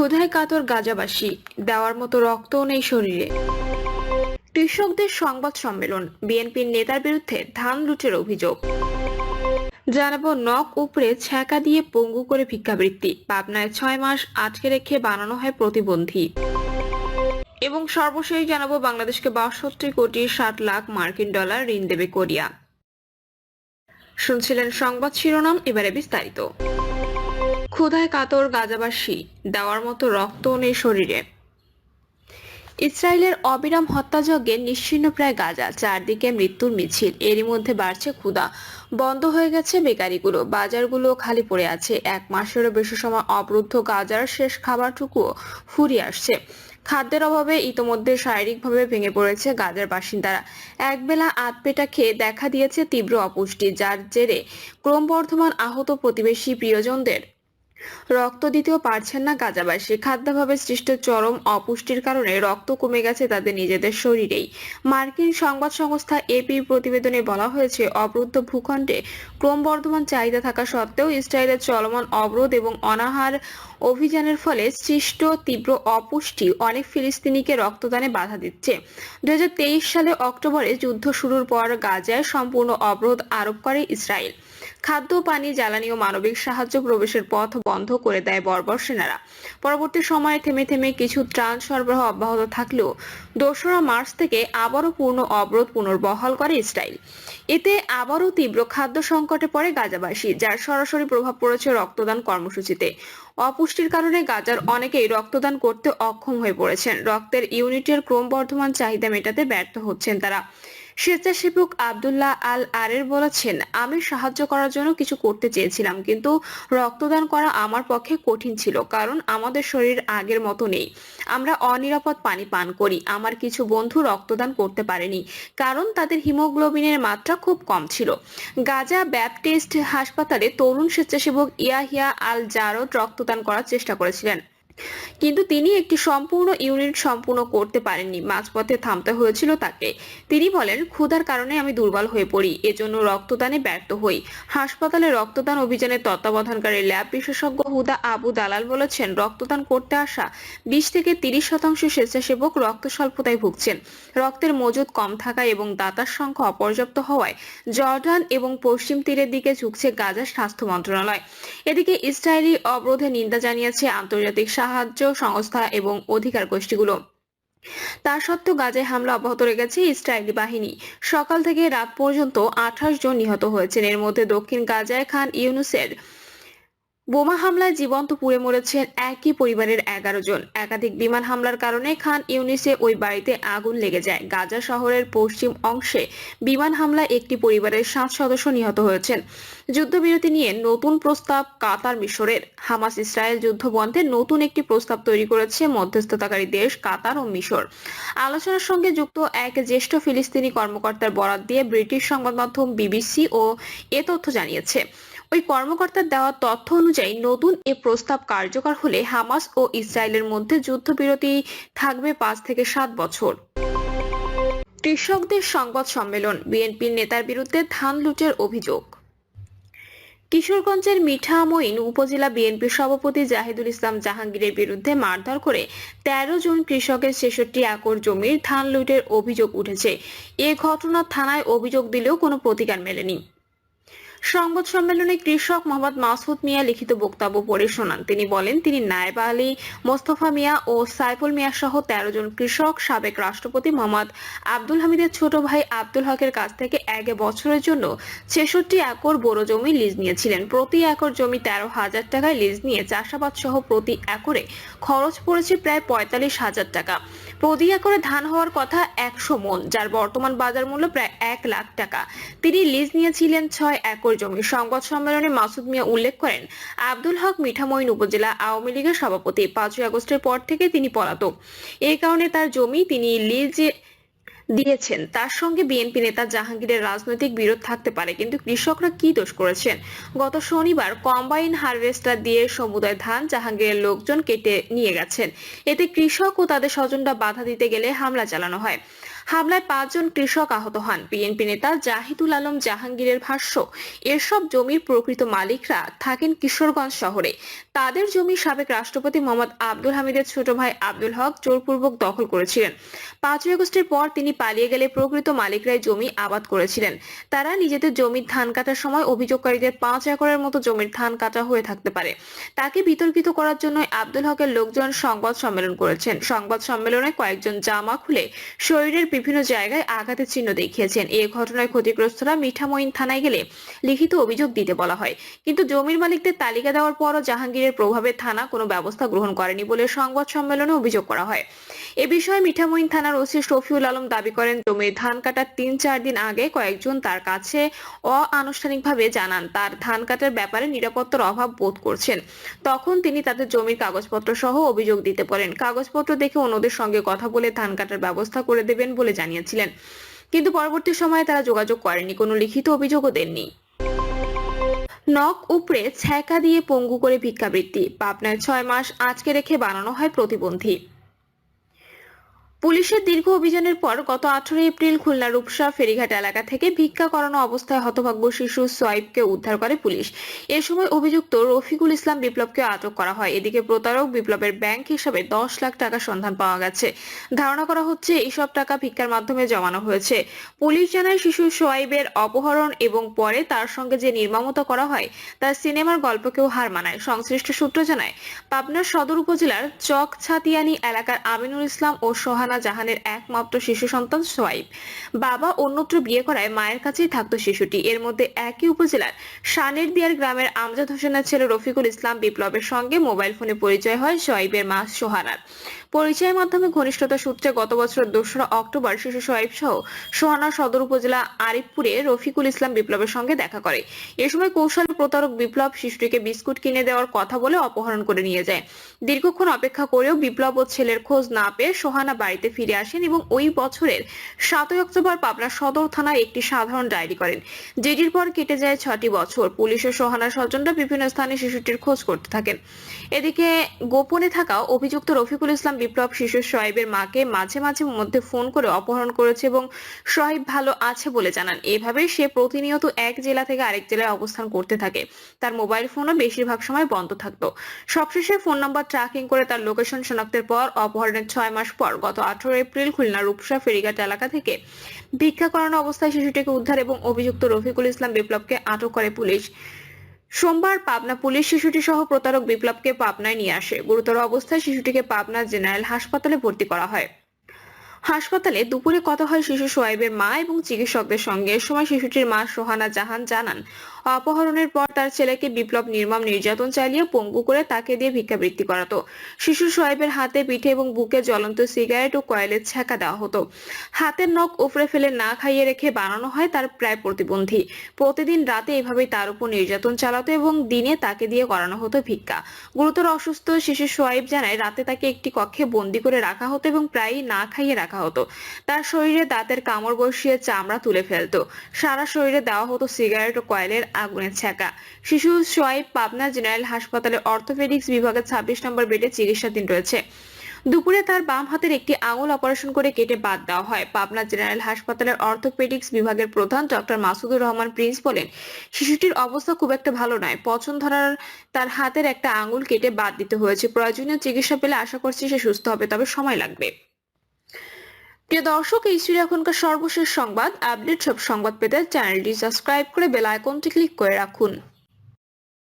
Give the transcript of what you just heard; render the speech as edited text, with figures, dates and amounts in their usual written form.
ক্ষুধায় কাতর গাজাবাসী, দেওয়ার মতো রক্তও নেই শরীরে। কৃষকদের সংবাদ সম্মেলন, বিএনপির নেতার বিরুদ্ধে ধান লুটের অভিযোগ। জানাবো নখ উপড়ে ছ্যাঁকা দিয়ে পঙ্গু করে ভিক্ষাবৃত্তি, পাবনায় 6 মাস আটকে রেখে বানানো হয় প্রতিবন্ধী। এবং সর্বশেষ জানাবো বাংলাদেশকে 62,60,00,000 মার্কিন ডলার ঋণ দেবে কোরিয়া। শুনছিলেন সংবাদ শিরোনাম, এবারে বিস্তারিত। ক্ষুধায় কাতর গাজাবাসী, দেওয়ার মতো রক্তও নেই শরীরে। ইসরায়েলের অবিরাম হত্যাযজ্ঞে নিশ্চিহ্ন প্রায় গাজা, চারদিকে মৃত্যুর মিছিল। এরই মধ্যে বাড়ছে ক্ষুধা, বন্ধ হয়ে গেছে বেকারিগুলো, বাজারগুলো খালি পড়ে আছে। 1 মাসেরও বেশি সময় অবরুদ্ধ গাজার শেষ খাবারটুকুও ফুরিয়ে আসছে। খাদ্যের অভাবে ইতোমধ্যে শারীরিকভাবে ভেঙে পড়েছে গাজার বাসিন্দারা। একবেলা আধপেটা খেয়ে দেখা দিয়েছে তীব্র অপুষ্টি, যার জেরে ক্রমবর্ধমান আহত প্রতিবেশী প্রিয়জনদের রক্ত দিতেও পারছেন না গাজাবাসী। খাদ্যাভাবে সৃষ্ট চরম অপুষ্টির কারণে রক্ত কমে গেছে তাদের নিজেদের শরীরেই। মার্কিন সংবাদ সংস্থা এপির প্রতিবেদনে বলা হয়েছে, অবরুদ্ধ ভূখণ্ডে ক্রমবর্ধমান চাহিদা থাকা সত্ত্বেও ইসরায়েলের চলমান অবরোধ এবং অনাহার অভিযানের ফলে সৃষ্ট তীব্র অপুষ্টি অনেক ফিলিস্তিনিকে রক্তদানে বাধা দিচ্ছে। 2023 সালে অক্টোবরে যুদ্ধ শুরুর পর গাজায় সম্পূর্ণ অবরোধ আরোপ করে ইসরায়েল। খাদ্য, পানি, জ্বালানি ও মানবিক সাহায্য প্রবেশের পথ বন্ধ করে দেয় বর্বর সেনারা। পরবর্তী সময়ে থেমে থেমে কিছু ত্রাণ সরবরাহ অব্যাহত থাকলেও 2রা মার্চ থেকে আবারও পূর্ণ অবরোধ পুনর্বহাল করে ইসরায়েল। এতে আবারও তীব্র খাদ্য সংকটে পড়ে গাজাবাসী, যার সরাসরি প্রভাব পড়েছে রক্তদান কর্মসূচিতে। অপুষ্টির কারণে গাজার অনেকেই রক্তদান করতে অক্ষম হয়ে পড়েছেন। রক্তের ইউনিটের ক্রমবর্ধমান চাহিদা মেটাতে ব্যর্থ হচ্ছেন তারা। স্বেচ্ছাসেবক আব্দুল্লাহ আল আরের বলেছেন, আমি সাহায্য করার জন্য কিছু করতে চেয়েছিলাম, কিন্তু রক্তদান করা আমার পক্ষে কঠিন ছিল, কারণ আমাদের শরীর আগের মতো নেই। আমরা অনিরাপদ পানি পান করি। আমার কিছু বন্ধু রক্তদান করতে পারেনি, কারণ তাদের হিমোগ্লোবিনের মাত্রা খুব কম ছিল। গাজা ব্যাপটিস্ট হাসপাতালে তরুণ স্বেচ্ছাসেবক ইয়াহিয়া আল জারদ রক্তদান করার চেষ্টা করেছিলেন, কিন্তু তিনি একটি সম্পূর্ণ ইউনিট সম্পূর্ণ করতে পারেননি। মাঝপথে থামতে হয়েছিল তাকে। তিনি বলেন, ক্ষুধার কারণে আমি দুর্বল হয়ে পড়ি, এজন্য রক্তদানে ব্যর্থ হই। হাসপাতালে রক্তদান অভিযানের তত্ত্বাবধানকারী ল্যাব বিশেষজ্ঞ হুদা আবু দালাল বলেছেন, রক্তদান করতে আসা 20 থেকে 30% স্বেচ্ছাসেবক রক্ত স্বল্পতায় ভুগছেন। রক্তের মজুদ কম থাকায় এবং দাতার সংখ্যা অপর্যাপ্ত হওয়ায় জর্ডান এবং পশ্চিম তীরের দিকে ঝুঁকছে গাজার স্বাস্থ্য মন্ত্রণালয়। এদিকে ইসরায়েলি অবরোধে নিন্দা জানিয়েছে আন্তর্জাতিক সাহায্য সংস্থা এবং অধিকার গোষ্ঠীগুলো। তা সত্ত্বেও গাজায় হামলা অব্যাহত রেখেছে ইসরায়েলি বাহিনী। সকাল থেকে রাত পর্যন্ত 28 জন নিহত হয়েছেন। এর মধ্যে দক্ষিণ গাজায় খান ইউনুসের বোমা হামলায় জীবন্ত পুড়ে মরেছেন একই পরিবারের 11 জন। একাধিক বিমান হামলার কারণে খান ইউনিসে ওই বাড়িতে আগুন লেগে যায়। গাজা শহরের পশ্চিম অংশে বিমান হামলায় একটি পরিবারের 7 সদস্য নিহত হয়েছেন। যুদ্ধবিরতি নিয়ে নতুন প্রস্তাব কাতার মিশরের। হামাস ইসরায়েল যুদ্ধ বন্ধে নতুন একটি প্রস্তাব তৈরি করেছে মধ্যস্থতাকারী দেশ কাতার ও মিশর। আলোচনার সঙ্গে যুক্ত এক জ্যেষ্ঠ ফিলিস্তিনি কর্মকর্তার বরাত দিয়ে ব্রিটিশ সংবাদ মাধ্যম বিবিসি ও এ তথ্য জানিয়েছে। ওই কর্মকর্তার দেওয়া তথ্য অনুযায়ী নতুন এ প্রস্তাব কার্যকর হলে হামাস ও ইসরায়েলের মধ্যে যুদ্ধবিরতি থাকবে 5 থেকে 7 বছর। কৃষকদের সংবাদ সম্মেলন, বিএনপির নেতার বিরুদ্ধে ধান লুটের অভিযোগ। কিশোরগঞ্জের মিঠামইন উপজেলা বিএনপির সভাপতি জাহিদুল ইসলাম জাহাঙ্গীরের বিরুদ্ধে মারধর করে 13 জন কৃষকের 66 একর জমির ধান লুটের অভিযোগ উঠেছে। এ ঘটনা থানায় অভিযোগ দিলেও কোনো প্রতিকার মেলেনি। সংবাদ সম্মেলনে কৃষক মোহাম্মদ মাসুদ মিয়া লিখিত বক্তব্য পড়ে শোনান। তিনি বলেন, তিনি নায়েব আলী, মোস্তফা মিয়া ও সাইফুল মিয়া সহ 13 জন কৃষক সাবেক রাষ্ট্রপতি মোহাম্মদ আব্দুল হামিদের ছোট ভাই আব্দুল হকের কাছ থেকে 1 বছরের জন্য 66 একর বোরো জমি লিজ নিয়েছিলেন। প্রতি একর জমি 13,000 টাকায় লিজ নিয়ে চাষাবাদ সহ প্রতি একরে খরচ পড়েছে প্রায় 45,000 টাকা। প্রতি একরে ধান হওয়ার কথা 100 মণ, যার বর্তমান বাজার মূল্য প্রায় 1 লাখ টাকা। তিনি লিজ নিয়েছিলেন 6 একর জমি। সংবাদ সম্মেলনে মাসুদ মিয়া উল্লেখ করেন, আব্দুল হক মিঠামইন উপজেলা আওয়ামী লীগের সভাপতি। 5 আগস্টের পর থেকে তিনি পলাতক। এই কারণে তার জমি তিনি লিজে দিয়েছেন। তার সঙ্গে বিএনপি নেতা জাহাঙ্গীরের রাজনৈতিক বিরোধ থাকতে পারে, কিন্তু কৃষকরা কি দোষ করেছেন? গত শনিবার কম্বাইন হারভেস্টার দিয়ে সমুদয় ধান জাহাঙ্গীরের লোকজন কেটে নিয়ে গেছেন। এতে কৃষক ও তাদের স্বজনরা বাধা দিতে গেলে হামলা চালানো হয়। হামলায় 5 জন কৃষক আহত হন। বিএনপি নেতা জাহিদুল আলম জাহাঙ্গীরের ভাষ্য, এসব জমির প্রকৃত মালিকরা থাকেন কিশোরগঞ্জ শহরে। তাদের জমি সাবেক রাষ্ট্রপতি মোহাম্মদ আব্দুল হামিদের ছোট ভাই আব্দুল হক জোরপূর্বক দখল করেছিলেন। 5ই আগস্টের পর তিনি পালিয়ে গেলে প্রকৃত মালিকরাই জমি আবাদ করেছিলেন। তারা নিজেদের জমির ধান কাটার সময় অভিযোগকারীদের 5 একরের মতো জমির ধান কাটা হয়ে থাকতে পারে। তাকে বিতর্কিত করার জন্য আব্দুল হকের লোকজন সংবাদ সম্মেলন করেছেন। সংবাদ সম্মেলনে কয়েকজন জামা খুলে শরীরের বিভিন্ন জায়গায় আঘাতের চিহ্ন দেখিয়েছেন। এই ঘটনায় ক্ষতিগ্রস্তরা মিঠামইন থানায় গেলে লিখিত অভিযোগ দিতে বলা হয়, কিন্তু জমির মালিকদের তালিকা দেওয়ার পরও জাহাঙ্গীরের প্রভাবে থানা কোনো ব্যবস্থা গ্রহণ করেনি বলে সংবাদ সম্মেলনে অভিযোগ করা হয়। এ বিষয়ে মিঠামইন থানার ওসি শফিউল আলম দাবি করেন, জমির ধান কাটার 3-4 দিন আগে কয়েকজন তার কাছে অআনুষ্ঠানিকভাবে জানান তার ধান কাটার ব্যাপারে নিরাপত্তার অভাব বোধ করছেন। তখন তিনি তাদের জমির কাগজপত্র সহ অভিযোগ দিতে বলেন। কাগজপত্র দেখে অন্যদের সঙ্গে কথা বলে ধান কাটার ব্যবস্থা করে দেবেন বলে জানিয়েছিলেন, কিন্তু পরবর্তী সময়ে তারা যোগাযোগ করেনি, কোনো লিখিত অভিযোগও দেননি। নখ উপড়ে ছ্যাঁকা দিয়ে পঙ্গু করে ভিক্ষাবৃত্তি। পাবনায় 6 মাস আটকে রেখে বানানো হয় প্রতিবন্ধী। পুলিশের দীর্ঘ অভিযানের পর গত 18 এপ্রিল খুলনা রূপসা ফেরিঘাট এলাকা থেকে ভিক্ষা করানো অবস্থায় হতভাগ্য শিশু সোয়াইবকে উদ্ধার করে পুলিশ। এ সময় অভিযুক্ত রফিকুল ইসলাম বিপ্লবকে আটক করা হয়। এদিকে প্রতারক বিপ্লবের ব্যাংক হিসাবে 10 লাখ টাকা সন্ধান পাওয়া গেছে। ধারণা করা হচ্ছে এইসব টাকা ভিক্ষার মাধ্যমে জমানো হয়েছে। পুলিশ জানায়, শিশু সোয়াইবের অপহরণ এবং পরে তার সঙ্গে যে নির্মমতা করা হয় তার সিনেমার গল্পকেও হার মানায়। সংশ্লিষ্ট সূত্র জানায়, পাবনার সদর উপজেলার চকছাতিয়ানি এলাকার আমিনুল ইসলাম ও সোহানা জাহানের একমাত্র শিশু সন্তান সোয়াইব। বাবা অন্যত্র বিয়ে করায় মায়ের কাছেই থাকতো শিশুটি। এর মধ্যে একই উপজেলার শানের দিয়ার গ্রামের আমজাদ হোসেনের ছেলে রফিকুল ইসলাম বিপ্লবের সঙ্গে মোবাইল ফোনে পরিচয় হয় সোয়াইবের মা সোহানার। পরিচয়ের মাধ্যমে ঘনিষ্ঠতা সূত্রে গত বছর 2রা অক্টোবর শিশু সোয়াইব সহ সোহানা সদর উপজেলা আরিফপুরে রফিকুল ইসলাম বিপ্লবের সঙ্গে দেখা করে। এ সময় কৌশলে প্রতারক বিপ্লব শিশুটিকে বিস্কুট কিনে দেওয়ার কথা বলে অপহরণ করে নিয়ে যায়। দীর্ঘক্ষণ অপেক্ষা করেও বিপ্লব ও ছেলের খোঁজ না পেয়ে সোহানা বাড়িতে ফিরে আসেন এবং ওই বছরের 7ই অক্টোবর পাবনা সদর থানায় একটি সাধারণ ডায়েরি করেন। যেটির পর কেটে যায় 6টি বছর। পুলিশ ও সোহানার স্বজনরা বিভিন্ন স্থানে শিশুটির খোঁজ করতে থাকেন। এদিকে গোপনে থাকা অভিযুক্ত রফিকুল ইসলাম বিপ্লব শিশু সোয়াইবের মাকে মাঝে মাঝে মধ্যে ফোন করে অপহরণ করেছে এবং সোয়াইব ভালো আছে বলে জানান। এভাবে সে প্রতিনিয়ত এক জেলা থেকে আরেক জেলায় অবস্থান করতে থাকে। তার মোবাইল ফোনও বেশিরভাগ সময় বন্ধ থাকতো। সবশেষে ফোন নাম্বার ট্র্যাকিং করে তার লোকেশন শনাক্তের পর অপহরণের 6 মাস পর গত 18 এপ্রিল খুলনা রূপসা ফেরিঘাট এলাকা থেকে ভিক্ষা করানো অবস্থায় শিশুটিকে উদ্ধার এবং অভিযুক্ত রফিকুল ইসলাম বিপ্লবকে আটক করে পুলিশ। সোমবার পাবনা পুলিশ শিশুটি সহ প্রতারক বিপ্লবকে পাবনায় নিয়ে আসে। গুরুতর অবস্থায় শিশুটিকে পাবনা জেনারেল হাসপাতালে ভর্তি করা হয়। হাসপাতালে দুপুরে কথা হয় শিশু সোয়াইবের মা এবং চিকিৎসকদের সঙ্গে। এ সময় শিশুটির মা সোহানা জাহান জানান, অপহরণের পর তার ছেলেকে বিপ্লব নির্মম নির্যাতন চালিয়ে পঙ্গু করে তাকে দিয়ে ভিক্ষাবৃত্তি করাতো। শিশু সোয়াইবের হাতে, পিঠে এবং বুকে জ্বলন্ত সিগারেট ও কয়েলের ছ্যাঁকা দেওয়া হতো। হাতের নখ উপড়ে ফেলে না খাইয়ে রেখে বানানো হয় তার প্রায় প্রতিবন্ধী। প্রতিদিন রাতে এভাবেই তার উপর নির্যাতন চালাতো এবং দিনে তাকে দিয়ে করানো হতো ভিক্ষা। গুরুতর অসুস্থ শিশু সোয়াইব জানায়, রাতে তাকে একটি কক্ষে বন্দি করে রাখা হতো এবং প্রায়ই না খাইয়ে রাখা হতো। তার শরীরে দাঁতের কামড় বসিয়ে চামড়া তুলে ফেলতো। সারা শরীরে দেওয়া হতো সিগারেট ও কয়েলের আগুনের ছ্যাঁকা। শিশু সোয়াইব পাবনা জেনারেল হাসপাতালের অর্থোপেডিক্স বিভাগের 26 নম্বর বেডে চিকিৎসাধীন রয়েছে। দুপুরে তার বাম হাতের একটি আঙুল অপারেশন করে কেটে বাদ দেওয়া হয়। পাবনা জেনারেল হাসপাতালের অর্থোপেডিক্স বিভাগের প্রধান ডক্টর মাসুদুর রহমান প্রিন্স বলেন, শিশুটির অবস্থা খুব একটা ভালো নয়। পছন্দ ধরার তার হাতের একটা আঙুল কেটে বাদ দিতে হয়েছে। প্রয়োজনীয় চিকিৎসা পেলে আশা করছি সে সুস্থ হবে, তবে সময় লাগবে। প্রিয় দর্শক, এই ছিল এখনকার সর্বশেষ সংবাদ। আপডেট সব সংবাদ পেতে চ্যানেলটি সাবস্ক্রাইব করে বেল আইকনটি ক্লিক করে রাখুন।